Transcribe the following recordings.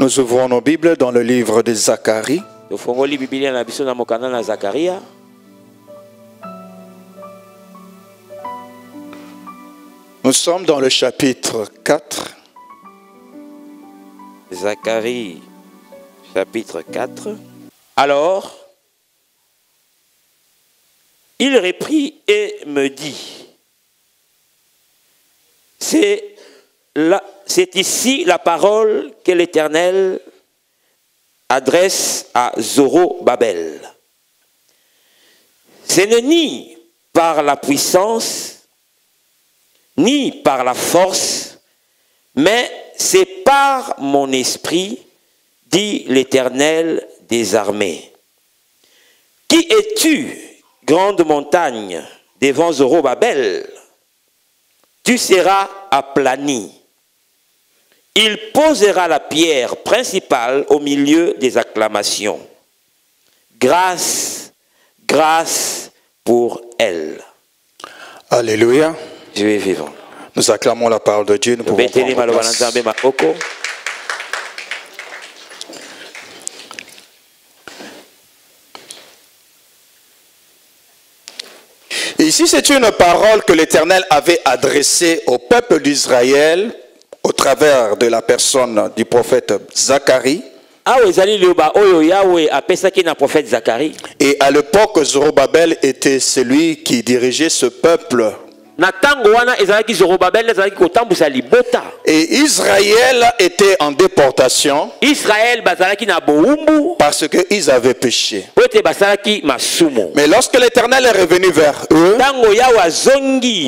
Nous ouvrons nos Bibles dans le livre de Zacharie. Nous sommes dans le chapitre 4. Zacharie, chapitre 4. Alors, il reprit et me dit, c'est ici la parole que l'Éternel adresse à Zorobabel. Ce n'est ni par la puissance, ni par la force, mais c'est par mon esprit, dit l'Éternel des armées. Qui es-tu, grande montagne, devant Zorobabel? Tu seras aplani. Il posera la pierre principale au milieu des acclamations. Grâce, grâce pour elle. Alléluia. Dieu est vivant. Nous acclamons la parole de Dieu. Nous pouvons prendre place. Et ici, c'est une parole que l'Éternel avait adressée au peuple d'Israël au travers de la personne du prophète Zacharie. Et à l'époque, Zorobabel était celui qui dirigeait ce peuple. Et Israël était en déportation parce qu'ils avaient péché. Mais lorsque l'Éternel est revenu vers eux,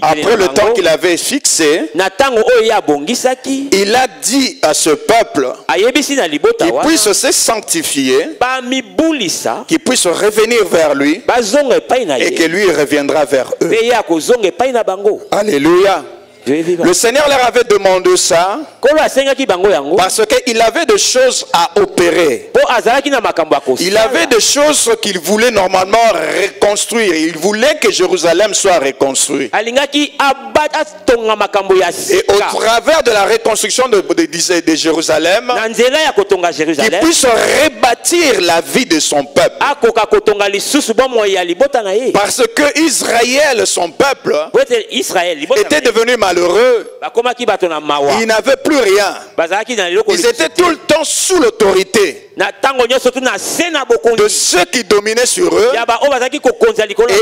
après le temps qu'il avait fixé, il a dit à ce peuple qu'il puisse se sanctifier, qu'il puisse revenir vers lui et que lui reviendra vers eux. Alléluia. Le Seigneur leur avait demandé ça parce qu'il avait des choses à opérer. Il avait des choses qu'il voulait normalement reconstruire. Il voulait que Jérusalem soit reconstruite. Et au travers de la reconstruction de Jérusalem, qu'il puisse rebâtir la vie de son peuple. Parce que Israël, son peuple, était devenu malheureux. Ils n'avaient plus rien. Ils étaient tout le temps sous l'autorité de ceux qui dominaient sur eux.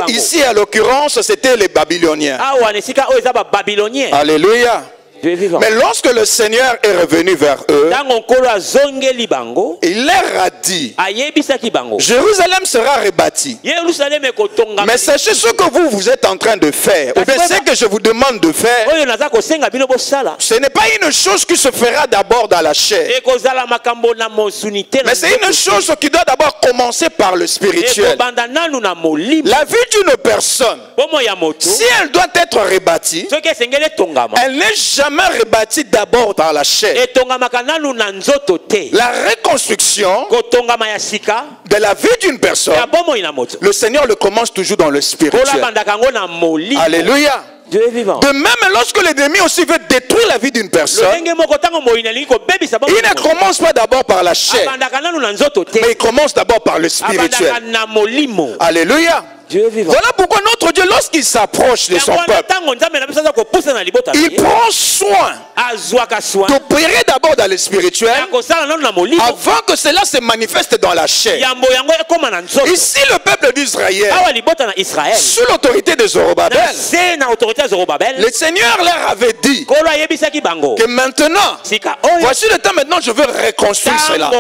Et ici, à l'occurrence, c'était les Babyloniens. Alléluia. Mais lorsque le Seigneur est revenu vers eux, il leur a dit, Jérusalem sera rebâtie. Mais sachez ce que vous êtes en train de faire. Ou bien ce que je vous demande de faire, ce n'est pas une chose qui se fera d'abord dans la chair. Mais c'est une chose qui doit d'abord commencer par le spirituel. La vie d'une personne, si elle doit être rebâtie, elle n'est jamais rebâti d'abord par la chair. La reconstruction de la vie d'une personne, le Seigneur le commence toujours dans le spirituel. Alléluia. De même, lorsque l'ennemi aussi veut détruire la vie d'une personne, il ne commence pas d'abord par la chair, mais il commence d'abord par le spirituel. Alléluia. Voilà pourquoi notre Dieu, lorsqu'il s'approche de son peuple, il prend soin d'opérer d'abord dans le spirituel avant que cela se manifeste dans la chair. Ici, le peuple d'Israël, sous l'autorité de Zorobabel, le Seigneur leur avait dit que maintenant, voici le temps maintenant, je veux reconstruire cela.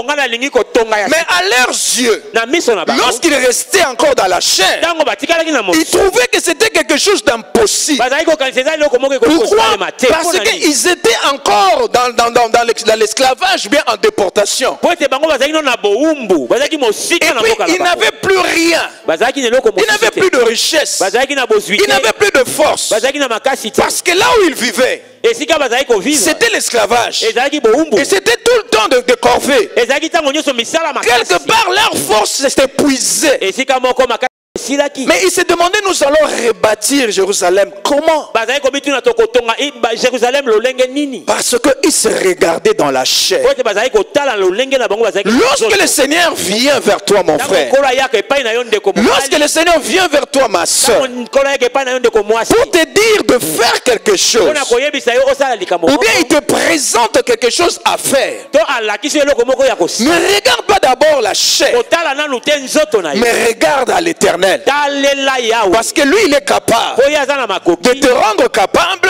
Mais à leurs yeux, lorsqu'ils restaient encore dans la chair, ils trouvaient que c'était quelque chose d'impossible. Pourquoi? Parce qu'ils étaient encore dans l'esclavage, bien en déportation. Et puis ils n'avaient plus rien. Ils n'avaient plus de richesse. Ils n'avaient plus de force. Parce que là où ils vivaient, c'était l'esclavage. Et c'était tout le temps de corvée. Quelque part, leur force s'était épuisée. Mais il s'est demandé, nous allons rebâtir Jérusalem. Comment? Parce qu'il se regardait dans la chair. Lorsque le Seigneur vient vers toi, mon frère, lorsque le Seigneur vient vers toi, ma soeur, pour te dire de faire quelque chose, ou bien il te présente quelque chose à faire, ne regarde pas d'abord la chair, mais regarde à l'Éternel. Parce que lui, il est capable de te rendre capable de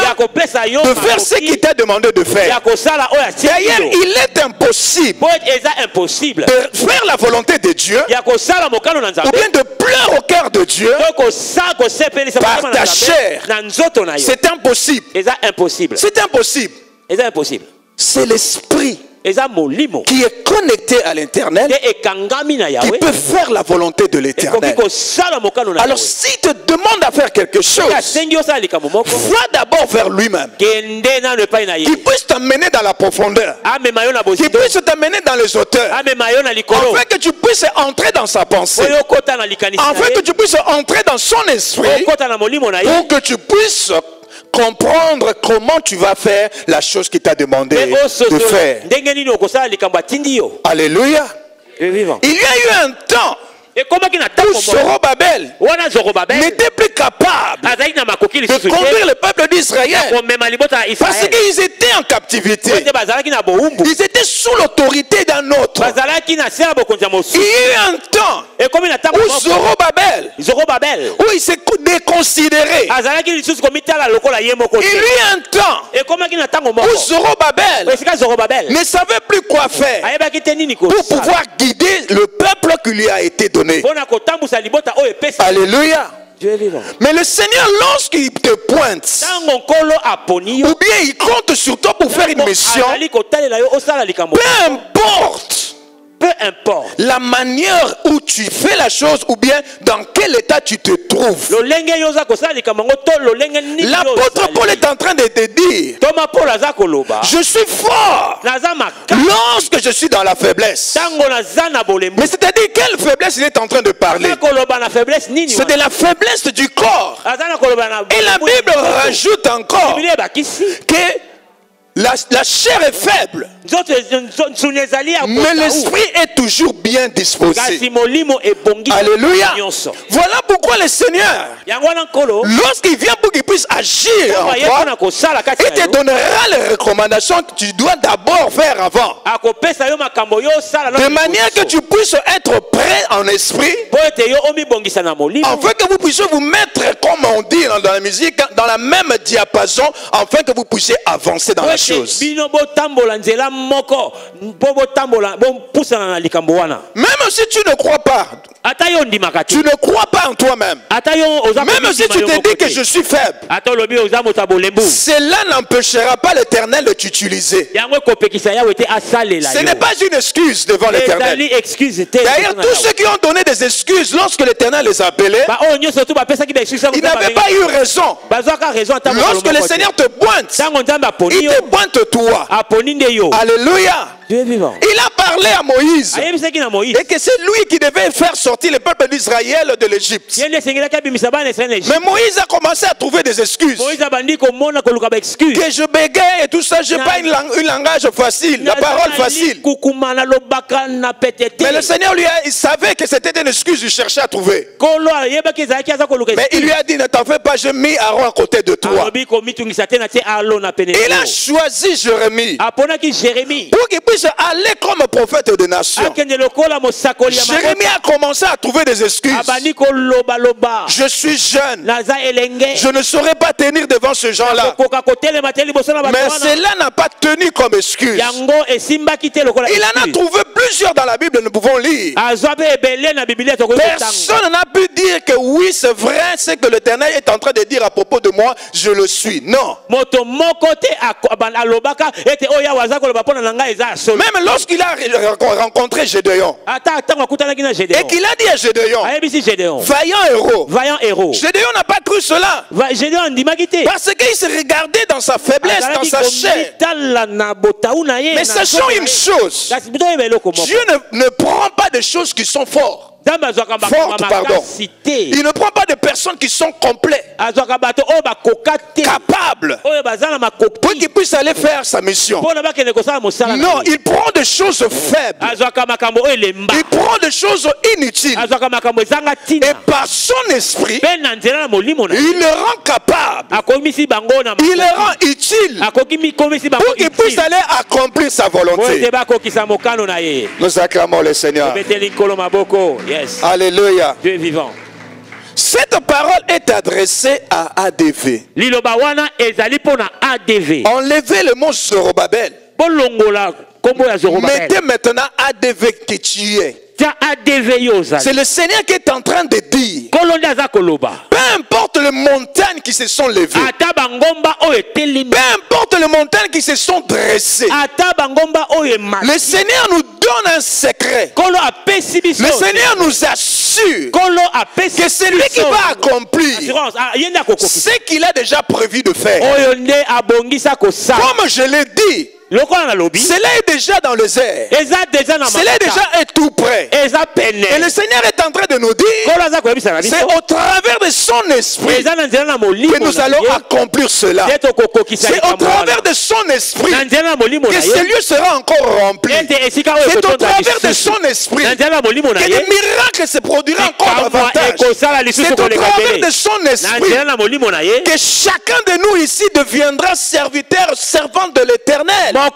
faire ce qu'il t'a demandé de faire. D'ailleurs, il est impossible de faire la volonté de Dieu ou bien de plaire au cœur de Dieu par ta chair. C'est impossible. C'est impossible. C'est l'esprit qui est connecté à l'Éternel, qui peut faire la volonté de l'Éternel. Alors s'il te demande à faire quelque chose, va d'abord vers lui-même, qui puisse t'amener dans la profondeur, qui puisse t'amener dans les hauteurs, afin que tu puisses entrer dans sa pensée, afin que tu puisses entrer dans son esprit, pour que tu puisses comprendre comment tu vas faire la chose qu'il t'a demandé de faire. Alléluia. Il y a eu un temps où Zorobabel n'était plus capable de conduire le peuple d'Israël parce qu'ils étaient en captivité. Ils étaient sous l'autorité d'un autre. Il y a eu un temps où Zorobabel, où il s'est déconsidéré. Il y a eu un temps où Zorobabel ne savait plus quoi faire pour pouvoir guider le peuple qui lui a été donné. Alléluia. Mais le Seigneur, lorsqu'il te pointe, ou bien il compte sur toi pour faire une mission, peu importe la manière où tu fais la chose ou bien dans quel état tu te trouves, l'apôtre Paul est en train de te dire, je suis fort lorsque je suis dans la faiblesse. Mais c'est-à-dire quelle faiblesse il est en train de parler? C'est de la faiblesse du corps. Et la Bible rajoute encore que la chair est faible, mais l'esprit est toujours bien disposé. Alléluia. Voilà pourquoi le Seigneur, lorsqu'il vient pour qu'il puisse agir en toi, il te donnera les recommandations que tu dois d'abord faire avant, de manière que tu puisses être prêt en esprit, afin que vous puissiez vous mettre, comme on dit dans la musique, dans la même diapason, afin que vous puissiez avancer dans la chose. Même si tu ne crois pas, tu ne crois pas en toi-même, même si tu te dis que je suis faible, cela n'empêchera pas l'Éternel de t'utiliser. Ce n'est pas une excuse devant l'Éternel. D'ailleurs, tous ceux qui ont donné des excuses lorsque l'Éternel les a appelés, ils n'avaient pas eu raison. Lorsque le Seigneur te pointe, il te pointe toi. Alléluia. Il a parlé à Moïse et que c'est lui qui devait faire sortir le peuple d'Israël de l'Égypte. Mais Moïse a commencé à trouver des excuses. Que je bégaye et tout ça, je n'ai pas un langage facile, la parole facile. Mais le Seigneur il savait que c'était une excuse, il cherchait à trouver. Mais il lui a dit, ne t'en fais pas, j'ai mis Aaron à côté de toi. Il a choisi Jérémie pour qu'il puisse aller comme prophète des nations. Jérémie a commencé à trouver des excuses. Je suis jeune, je ne saurais pas tenir devant ce genre-là. Mais cela n'a pas tenu comme excuse. Il en a trouvé plusieurs dans la Bible, nous pouvons lire. Personne n'a pu dire que oui, c'est vrai, c'est que l'Éternel est en train de dire à propos de moi, je le suis. Non. Même lorsqu'il a rencontré Gédéon, et qu'il a dit à Gédéon, vaillant héros, Gédéon n'a pas cru cela. Parce qu'il se regardait dans sa faiblesse, dans sa chair. Mais sachons une chose, Dieu ne prend pas des choses qui sont fortes. Pardon. Il ne prend pas de personnes qui sont complètes, capables, pour qu'ils puissent aller faire sa mission. Non, il prend des choses faibles. Il prend des choses inutiles. Et par son esprit, il le rend capable. Il le rend utile pour qu'il puisse aller accomplir sa volonté. Nous acclamons le Seigneur. Yes. Alléluia. Dieu est vivant. Cette parole est adressée à ADV. Enlevez le mot Zorobabel. Mettez maintenant ADV que tu es. C'est le Seigneur qui est en train de dire, peu importe les montagnes qui se sont levées, peu importe les montagnes qui se sont dressées, le Seigneur nous donne un secret. Le Seigneur nous assure que c'est lui qui va accomplir ce qu'il a déjà prévu de faire. Comme je l'ai dit, cela est déjà dans les airs. Cela est tout près. Et le Seigneur est en train de nous dire, c'est au travers de son esprit que nous allons accomplir cela. C'est au travers de son esprit que ce lieu sera encore rempli. C'est au travers de son esprit que des miracles se produiront encore davantage. C'est au travers de son esprit que chacun de nous ici deviendra serviteur, servant de l'Éternel. Même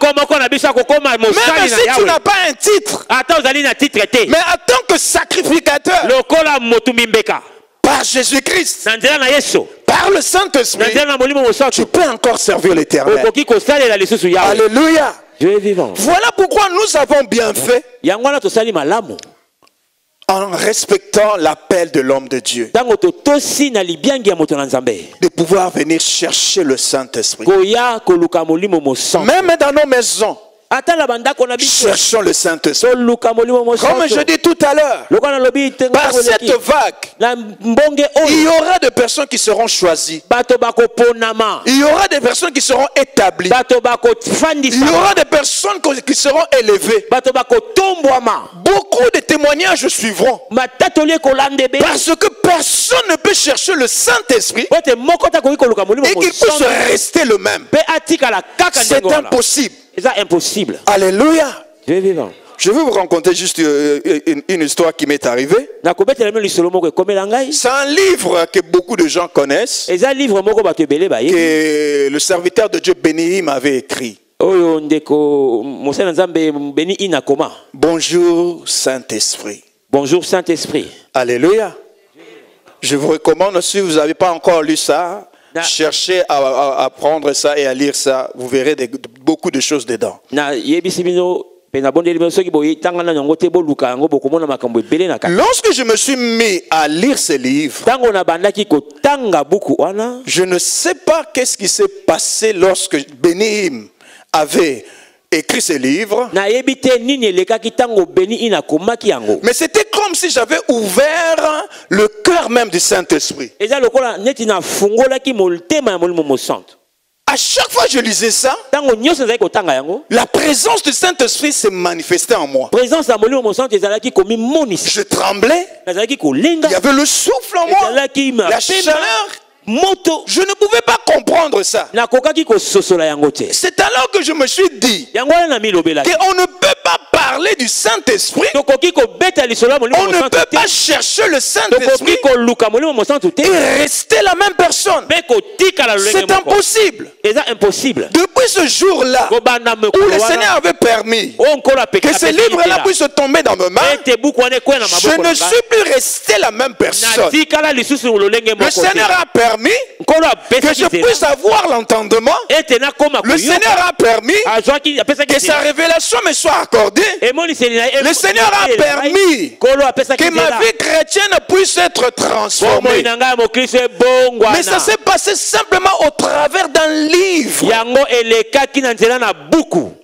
si tu n'as pas un titre, mais en tant que sacrificateur, par Jésus-Christ, par le Saint-Esprit, tu peux encore servir l'Éternel. Alléluia. Dieu est vivant. Voilà pourquoi nous avons bien fait en respectant l'appel de l'homme de Dieu, de pouvoir venir chercher le Saint-Esprit. Même dans nos maisons, cherchons le Saint-Esprit. Comme je dis tout à l'heure, par cette vague, il y aura des personnes qui seront choisies. Il y aura des personnes qui seront établies. Il y aura des personnes qui seront élevées. Beaucoup de témoignages suivront. Parce que personne ne peut chercher le Saint-Esprit et qu'il puisse rester le même. C'est impossible. C'est impossible. Alléluia. Dieu est vivant. Je vais vous raconter juste une histoire qui m'est arrivée. C'est un livre que beaucoup de gens connaissent, que le serviteur de Dieu Béni m'avait écrit. Bonjour Saint-Esprit. Bonjour Saint-Esprit. Alléluia. Je vous recommande, si vous n'avez pas encore lu ça, cherchez à prendre ça et à lire ça. Vous verrez beaucoup de choses dedans. Lorsque je me suis mis à lire ce livre, je ne sais pas qu'est-ce qui s'est passé lorsque Béni avait écrit ce livre. Mais c'était comme si j'avais ouvert le cœur même du Saint-Esprit. À chaque fois que je lisais ça, la présence du Saint-Esprit s'est manifestée en moi. Je tremblais. Il y avait le souffle en moi, la chaleur. Je ne pouvais pas comprendre ça. C'est alors que je me suis dit qu'on ne peut pas parler du Saint-Esprit, on ne peut pas chercher le Saint-Esprit et rester la même personne. C'est impossible. Depuis ce jour-là où le Seigneur avait permis que ce livre-là puisse tomber dans mes mains, je ne suis plus resté la même personne. Le Seigneur a permis que je puisse avoir l'entendement. Le Seigneur a permis que sa révélation me soit accordée. Le Seigneur a permis que ma vie chrétienne puisse être transformée. Mais ça s'est passé simplement au travers d'un livre.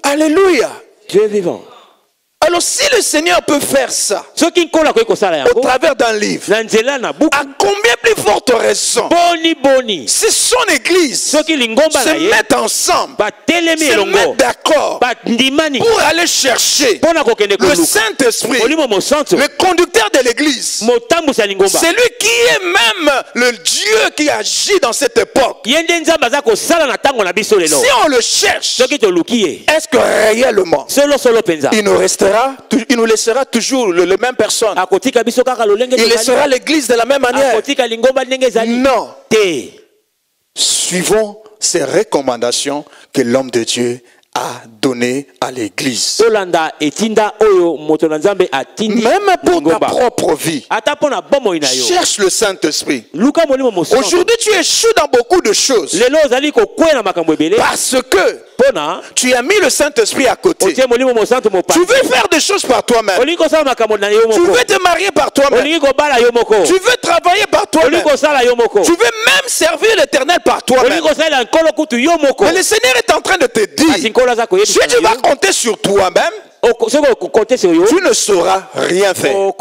Alléluia. Dieu est vivant. Alors si le Seigneur peut faire ça au travers d'un livre, à combien plus forte raison si son église se met ensemble, se met d'accord pour aller chercher le Saint-Esprit, le conducteur de l'église, c'est lui qui est même le Dieu qui agit dans cette époque. Si on le cherche, est-ce que réellement il nous laissera toujours le même personne? Il laissera l'église de la même manière? Non. Suivons ces recommandations que l'homme de Dieu a donné à l'église. Même pour ta propre vie, cherche le Saint-Esprit. Aujourd'hui, tu échoues dans beaucoup de choses parce que tu as mis le Saint-Esprit à côté. Tu veux faire des choses par toi-même. Tu veux te marier par toi-même. Tu veux travailler par toi-même. Tu veux même servir l'Éternel par toi-même. Mais le Seigneur est en train de te dire, si tu vas compter sur toi-même, tu ne sauras rien faire.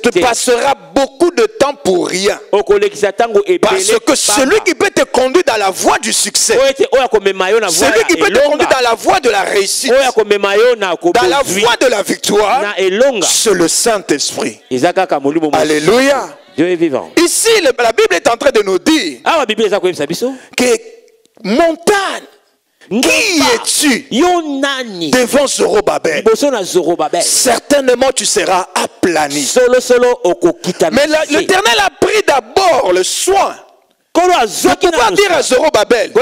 Tu passeras beaucoup de temps pour rien. Parce que celui qui peut te conduire dans la voie du succès, celui qui peut te conduire dans la voie de la réussite, dans la voie de la victoire, c'est le Saint-Esprit. Alléluia. Dieu est vivant. Ici, la Bible est en train de nous dire que montagne, qui es-tu devant Zorobabel? Certainement tu seras aplani. Mais l'Éternel a pris d'abord le soin de pouvoir dire à Zorobabel que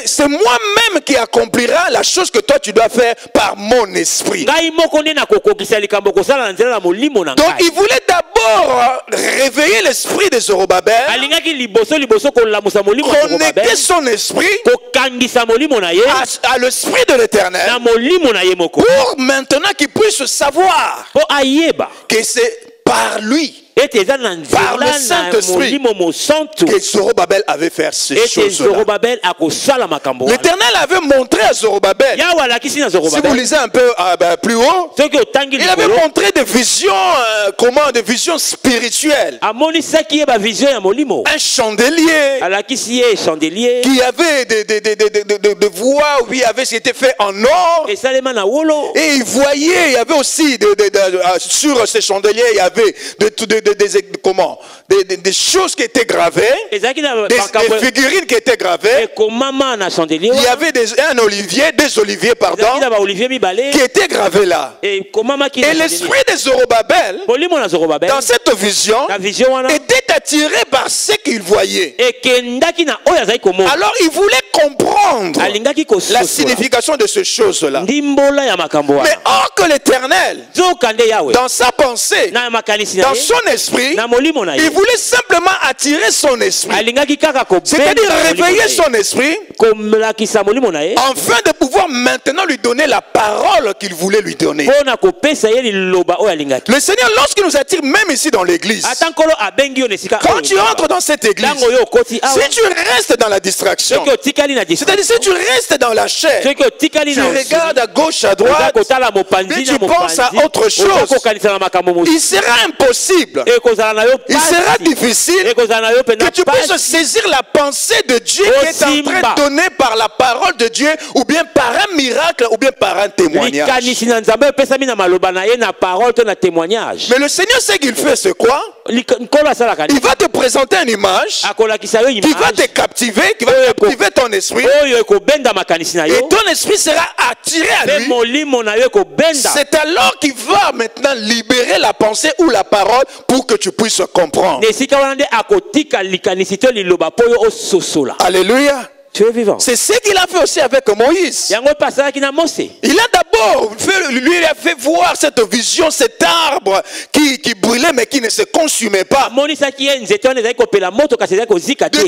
c'est moi-même qui accomplira la chose que toi tu dois faire par mon esprit. Donc il voulait d'abord réveiller l'esprit de Zorobabel, connecter son esprit à l'esprit de l'Éternel pour maintenant qu'il puisse savoir que c'est par lui, par le Saint-Esprit, que Zorobabel avait fait ces choses-là. L'Éternel avait montré à Zorobabel, si vous lisez un peu plus haut, il avait montré des visions, des visions spirituelles. Un chandelier qui avait des voies où il y avait ce qui était fait en or. Et il voyait, il y avait aussi sur ces chandeliers, il y avait des choses qui étaient gravées, des figurines qui étaient gravées. Il y avait des oliviers qui étaient gravés là. Et l'esprit de Zorobabel, dans cette vision, était attiré par ce qu'il voyait. Alors il voulait comprendre la signification de ces choses-là. Mais or que l'Éternel, dans sa pensée, dans son esprit, il voulait simplement attirer son esprit, c'est-à-dire réveiller son esprit, afin de pouvoir maintenant lui donner la parole qu'il voulait lui donner. Le Seigneur, lorsqu'il nous attire, même ici dans l'église, quand tu entres dans cette église, si tu restes dans la distraction, c'est-à-dire si tu restes dans la chair, tu regardes à gauche, à droite, et tu penses à autre chose, il sera impossible, il sera difficile que tu puisses saisir la pensée de Dieu qui est en train de donner par la parole de Dieu, ou bien par un miracle, ou bien par un témoignage. Mais le Seigneur sait qu'il fait c'est quoi? Il va te présenter une image qui va te captiver, qui va captiver ton esprit, et ton esprit sera attiré à lui. C'est alors qu'il va maintenant libérer la pensée ou la parole pour que tu puisses comprendre. Alléluia. C'est ce qu'il a fait aussi avec Moïse. Il a d'abord fait voir cette vision, cet arbre qui brûlait mais qui ne se consumait pas. De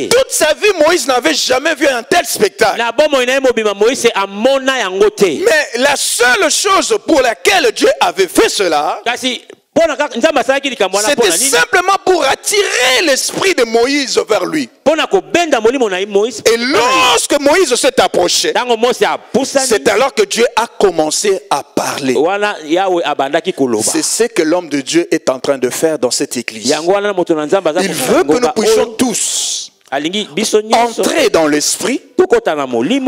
toute sa vie, Moïse n'avait jamais vu un tel spectacle. Mais la seule chose pour laquelle Dieu avait fait cela, C'était simplement pour attirer l'esprit de Moïse vers lui. Et lorsque Moïse s'est approché, c'est alors que Dieu a commencé à parler. C'est ce que l'homme de Dieu est en train de faire dans cette église. Il veut que nous puissions tous entrer dans l'esprit,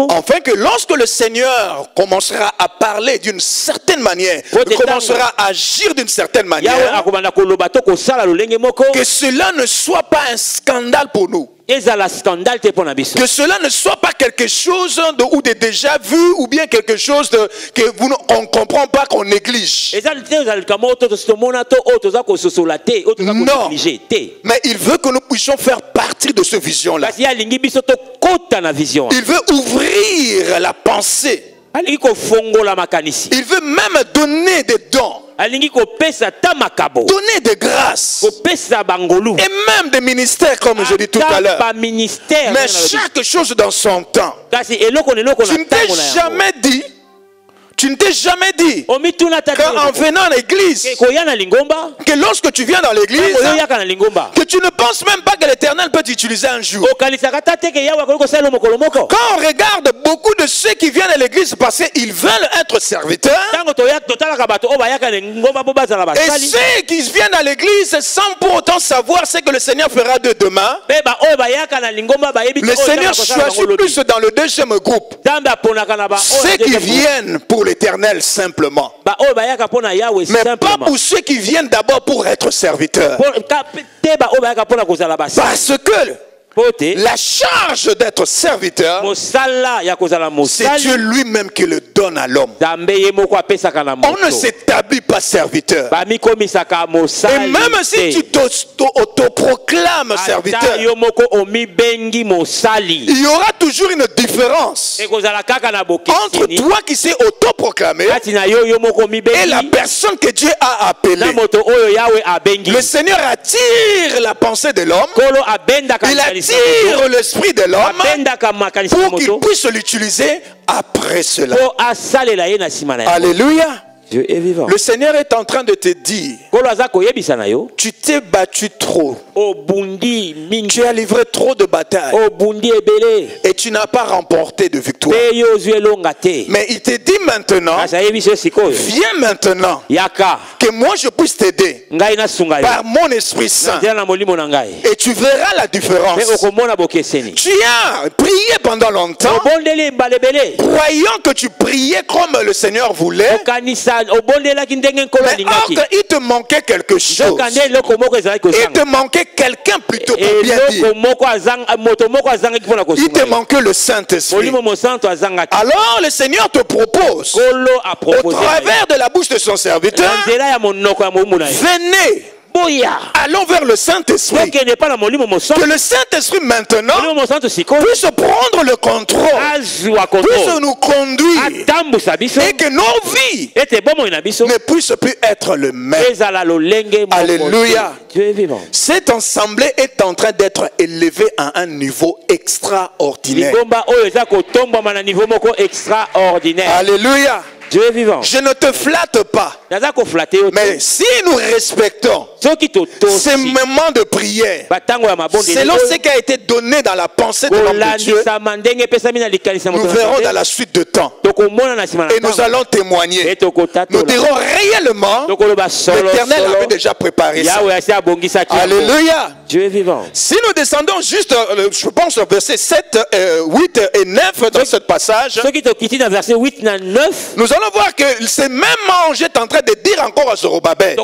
afin que lorsque le Seigneur commencera à parler d'une certaine manière, commencera à agir d'une certaine manière, que cela ne soit pas un scandale pour nous. Que cela ne soit pas quelque chose de déjà vu ou bien quelque chose qu'on ne comprend pas, qu'on néglige. Non, mais il veut que nous puissions faire partie de cette vision-là. Il veut ouvrir la pensée. Il veut même donner des dons, donner des grâces et même des ministères, comme je dis tout à l'heure. Mais chaque chose dans son temps. Tu ne t'es jamais dit qu'en venant à l'église, que lorsque tu viens dans l'église, que tu ne penses même pas que l'Éternel peut t'utiliser un jour. Quand on regarde beaucoup de ceux qui viennent à l'église parce qu'ils veulent être serviteurs, et ceux qui viennent à l'église sans pour autant savoir ce que le Seigneur fera de demain, le Seigneur choisit plus dans le deuxième groupe ceux qui viennent pour l'Éternel simplement, mais pas pour ceux qui viennent d'abord pour être serviteurs. Parce que la charge d'être serviteur, c'est Dieu lui-même qui le donne à l'homme. On ne s'établit pas serviteur. Et même si tu t'autoproclames serviteur, il y aura toujours une différence entre toi qui s'est autoproclamé et la personne que Dieu a appelée. Le Seigneur attire la pensée de l'homme. Il attire l'esprit de l'homme pour qu'il puisse l'utiliser après cela. Alléluia. Dieu est vivant. Le Seigneur est en train de te dire, tu t'es battu trop. Tu as livré trop de batailles. Et tu n'as pas remporté de victoire. Mais il te dit maintenant, viens maintenant, que moi je puisse t'aider par mon Esprit Saint. Et tu verras la différence. Tu as prié pendant longtemps, croyant que tu priais comme le Seigneur voulait. Mais or, il te manquait quelque chose. Il te manquait quelqu'un plutôt pour bien dire. Il te manquait le Saint-Esprit. Alors le Seigneur te propose, au travers de la bouche de son serviteur, venez. Allons vers le Saint-Esprit. Que le Saint-Esprit maintenant puisse prendre le contrôle, puisse nous conduire, et que nos vies ne puissent plus être le même. Alléluia. Cette assemblée est en train d'être élevée à un niveau extraordinaire. Alléluia. Dieu est vivant. Je ne te flatte pas. Mais si nous respectons ces moments de prière, selon ce qui a été donné dans la pensée de l'homme de Dieu, nous verrons dans la suite de temps. Et nous allons témoigner. Nous dirons réellement, l'Éternel avait déjà préparé ça. Alléluia. Dieu est vivant. Si nous descendons juste, je pense, au verset 7, 8 et 9 dans ce passage, nous allons voir que ce même ange est en train de dire encore à Zorobabel. Il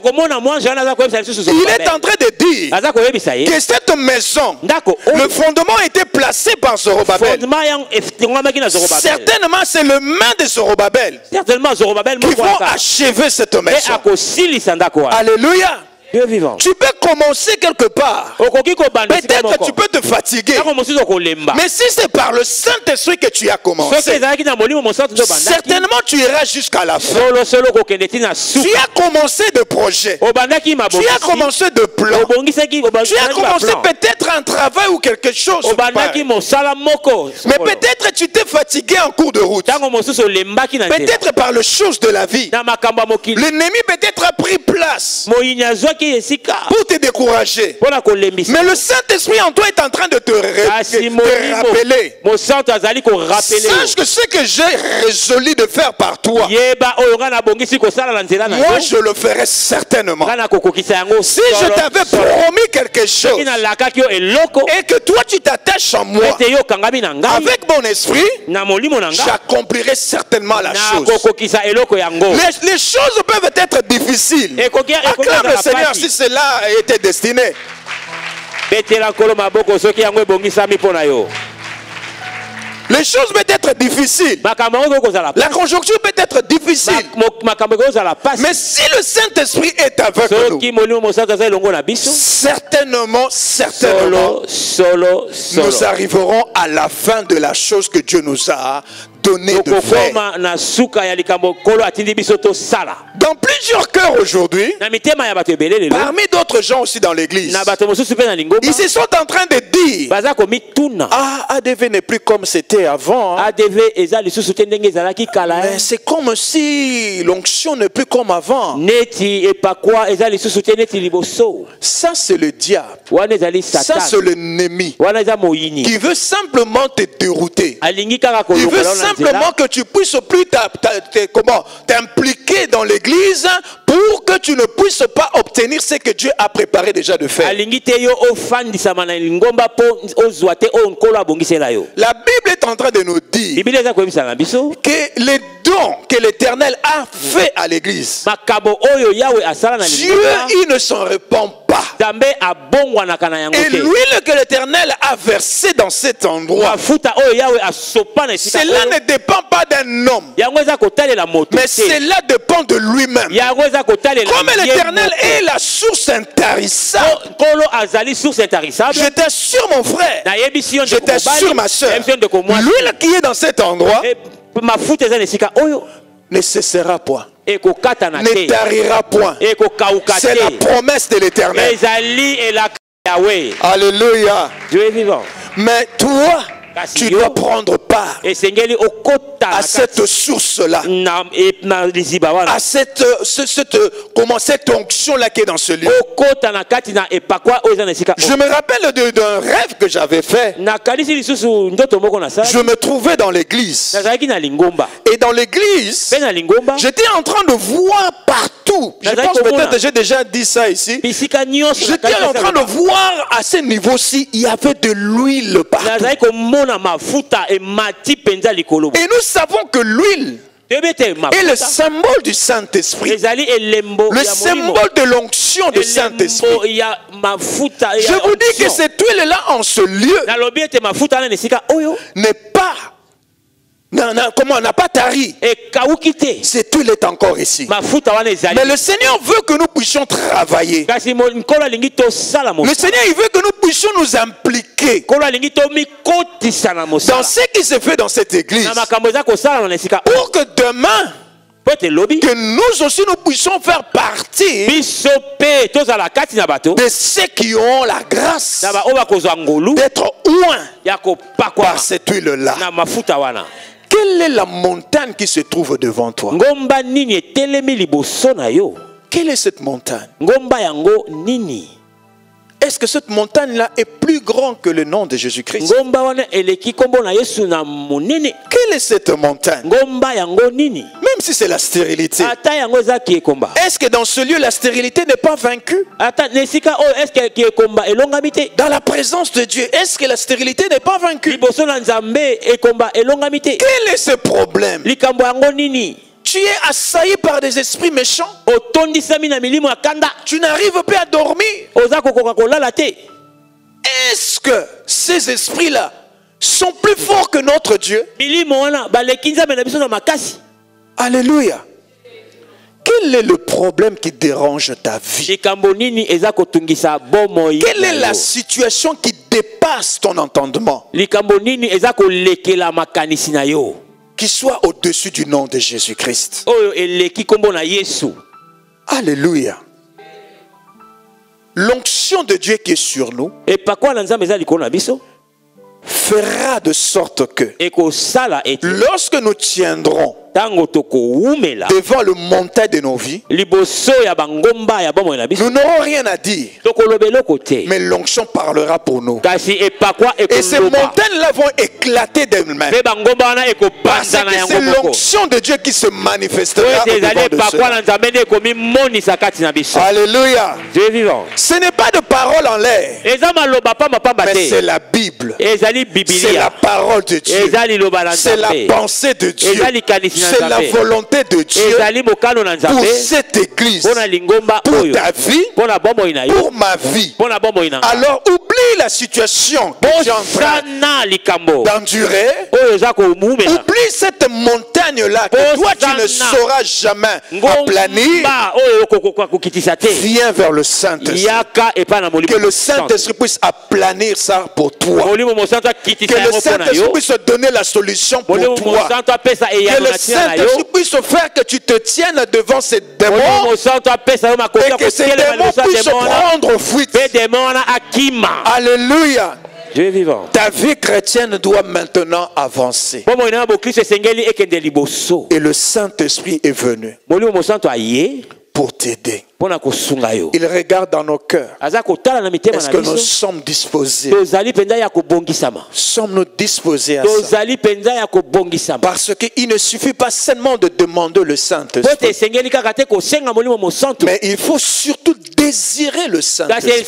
est en train de dire que cette maison, le fondement a été placé par Zorobabel. Certainement, c'est le main de Zorobabel qui vont achever cette maison. Alléluia. Tu peux commencer quelque part. Peut-être tu peux te fatiguer. Mais si c'est par le Saint-Esprit que tu as commencé, certainement tu iras jusqu'à la fin. Tu as commencé de projets. Tu as commencé de plans. Tu as commencé peut-être peut-être un travail ou quelque chose. Mais peut-être tu t'es fatigué en cours de route. Peut-être par les choses de la vie. L'ennemi peut-être a pris place pour te décourager. Mais le Saint-Esprit en toi est en train de te rappeler. Sache que ce que j'ai résolu de faire par toi, moi je le ferai certainement. Si je t'avais promis quelque chose et que toi tu t'attaches en moi, avec mon esprit, j'accomplirai certainement la chose. Les choses peuvent être difficiles. Acclame le Seigneur si cela était destiné. Les choses peuvent être difficiles. La conjoncture peut être difficile. Mais si le Saint-Esprit est avec nous, certainement, nous arriverons à la fin de la chose que Dieu nous a donné de faire. Dans plusieurs cœurs aujourd'hui, parmi d'autres gens aussi dans l'église, ils se sont en train de dire: ah, ADV n'est plus comme c'était avant. Hein. Mais c'est comme si l'onction n'est plus comme avant. Ça c'est le diable. Ça c'est l'ennemi qui veut simplement te dérouter. Il veut simplement que tu puisses plus t'impliquer dans l'église pour que tu ne puisses pas obtenir ce que Dieu a préparé déjà de faire. La Bible est en train de nous dire que les dons que l'Éternel a fait à l'église, Dieu il ne s'en répand pas. Et l'huile que l'Éternel a versée dans cet endroit, cela ne dépend pas d'un homme, mais cela dépend de lui-même. Comme l'Éternel est la source intarissable, je t'assure mon frère, je t'assure ma soeur, l'huile qui est dans cet endroit ne cessera point, ne tarira point. C'est la promesse de l'Éternel. Alléluia. Dieu est vivant. Mais toi, tu dois prendre part à cette source-là, à cette onction-là qui est dans ce lieu. Je me rappelle d'un rêve que j'avais fait. Je me trouvais dans l'église. Et dans l'église, j'étais en train de voir partout. Je pense peut-être que j'ai déjà dit ça ici. J'étais en train de voir à ce niveau-ci, il y avait de l'huile partout. Et nous savons que l'huile est le symbole du Saint-Esprit, le symbole de l'onction du Saint-Esprit. Je vous dis que cette huile-là en ce lieu n'est pas, comment, n'a pas tari. Cette huile est encore ici. Mais le Seigneur veut que nous puissions travailler. Le Seigneur il veut que nous puissions nous impliquer dans ce qui se fait dans cette église, pour que demain, que nous aussi nous puissions faire partie de ceux qui ont la grâce d'être oints par cette huile-là. Quelle est la montagne qui se trouve devant toi? Quelle est cette montagne? Est-ce que cette montagne-là est plus grande que le nom de Jésus-Christ? Quelle est cette montagne? Même si c'est la stérilité. Est-ce que dans ce lieu, la stérilité n'est pas vaincue? Dans la présence de Dieu, est-ce que la stérilité n'est pas vaincue? Quel est ce problème? Tu es assailli par des esprits méchants. Tu n'arrives pas à dormir. Est-ce que ces esprits-là sont plus forts que notre Dieu? Alléluia. Quel est le problème qui dérange ta vie? Quelle est la situation qui dépasse ton entendement? Qui soit au-dessus du nom de Jésus-Christ. Alléluia. l'onction de Dieu qui est sur nous fera de sorte que lorsque nous tiendrons devant le montagne de nos vies, nous n'aurons rien à dire, mais l'onction parlera pour nous. Et ces montagnes-là vont éclater d'elles-mêmes, parce que c'est l'onction de Dieu qui se manifestera au-devant de cela. Alléluia. Ce n'est pas de parole en l'air, mais c'est la Bible, c'est la parole de Dieu, c'est la pensée de Dieu, c'est la volonté de Dieu pour cette église, pour ta vie, pour ma vie. Alors oublie la situation que tu es en train d'endurer. Oublie cette montagne-là que toi tu ne sauras jamais aplanir. Viens vers le Saint-Esprit. Que le Saint-Esprit puisse aplanir ça pour toi. Que le Saint-Esprit puisse donner la solution pour toi. Que le Saint-Esprit puisse faire que tu te tiennes devant ces démons et que ces démons puissent prendre fuite. Alléluia. Dieu est vivant. Ta vie chrétienne doit maintenant avancer. Et le Saint-Esprit est venu pour t'aider. Il regarde dans nos cœurs. Est-ce que nous sommes disposés? Sommes-nous disposés à ça? Parce qu'il ne suffit pas seulement de demander le Saint-Esprit, mais il faut surtout désirer le Saint-Esprit.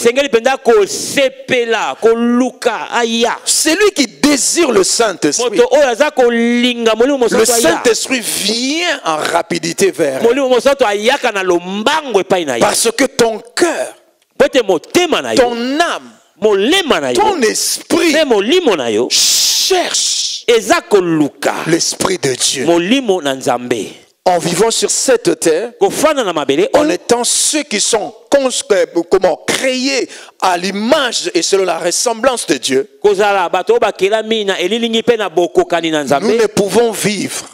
Celui qui désire le Saint-Esprit, le Saint-Esprit vient en rapidité vers lui. Parce que ton cœur, ton âme, ton esprit cherche l'Esprit de Dieu. En vivant sur cette terre, en étant ceux qui sont créés à l'image et selon la ressemblance de Dieu, nous ne pouvons vivre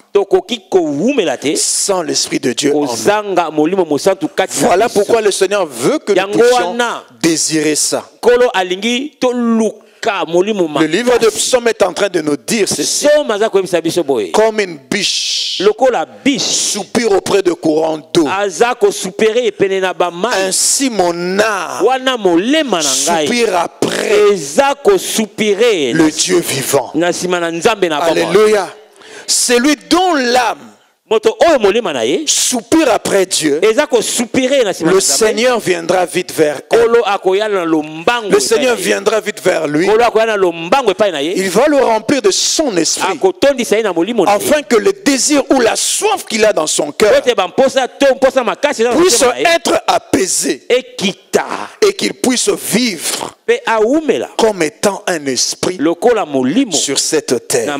sans l'Esprit de Dieu en nous. Voilà pourquoi le Seigneur veut que nous puissions désirer ça. Le livre de Psaume est en train de nous dire ceci: comme une biche soupire auprès de courants d'eau, ainsi mon âme soupire après le Dieu vivant. Alléluia. Celui dont l'âme soupire après Dieu, le Seigneur viendra vite vers elle. Le Seigneur viendra vite vers lui. Il va le remplir de son esprit, afin que le désir ou la soif qu'il a dans son cœur puisse être apaisé et qu'il puisse vivre comme étant un esprit sur cette terre.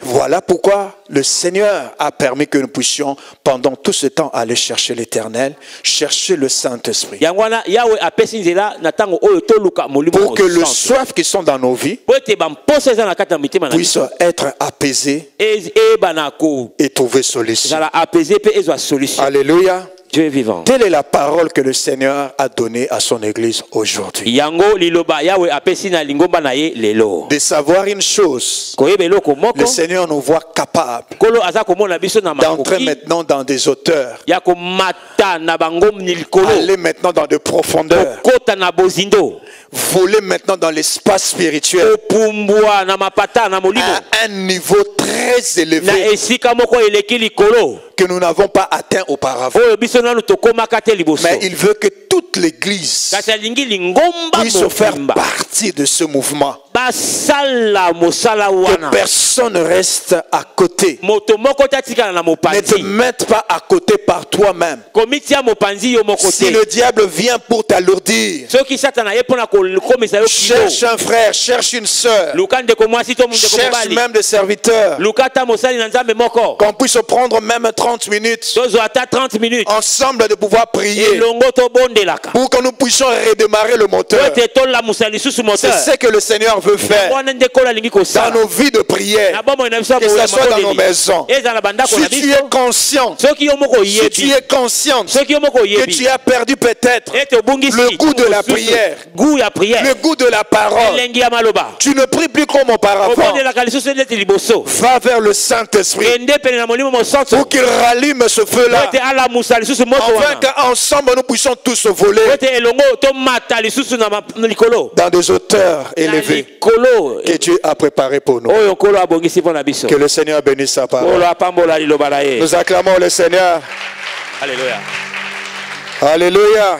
Voilà pourquoi le Seigneur a permis que nous puissions pendant tout ce temps aller chercher l'Éternel, chercher le Saint-Esprit, pour que le soif qui sont dans nos vies puisse être apaisé et trouver solution. Alléluia. Dieu est vivant. Telle est la parole que le Seigneur a donnée à son église aujourd'hui. De savoir une chose, le Seigneur nous voit capable d'entrer maintenant dans des hauteurs, aller maintenant dans des profondeurs, voler maintenant dans l'espace spirituel à un niveau très élevé que nous n'avons pas atteint auparavant. Mais il veut que toute l'église puisse faire partie de ce mouvement. Que personne ne reste à côté. Ne te mette pas à côté par toi-même. Si le diable vient pour t'alourdir, cherche un frère, cherche une sœur, cherche même des serviteurs, qu'on puisse prendre même 30 minutes ensemble de pouvoir prier pour que nous puissions redémarrer le moteur. C'est ce que le Seigneur veut faire dans nos vies de prière, que ce soit dans nos maisons. Si tu es conscient, que tu as perdu peut-être le goût de la prière, le goût de la parole, tu ne pries plus comme auparavant. Va vers le Saint-Esprit pour qu'il rallume ce feu-là, afin qu'ensemble nous puissions tous se voler dans des hauteurs élevées que Dieu a préparées pour nous. Que le Seigneur bénisse sa parole. Nous acclamons le Seigneur. Alléluia. Alléluia.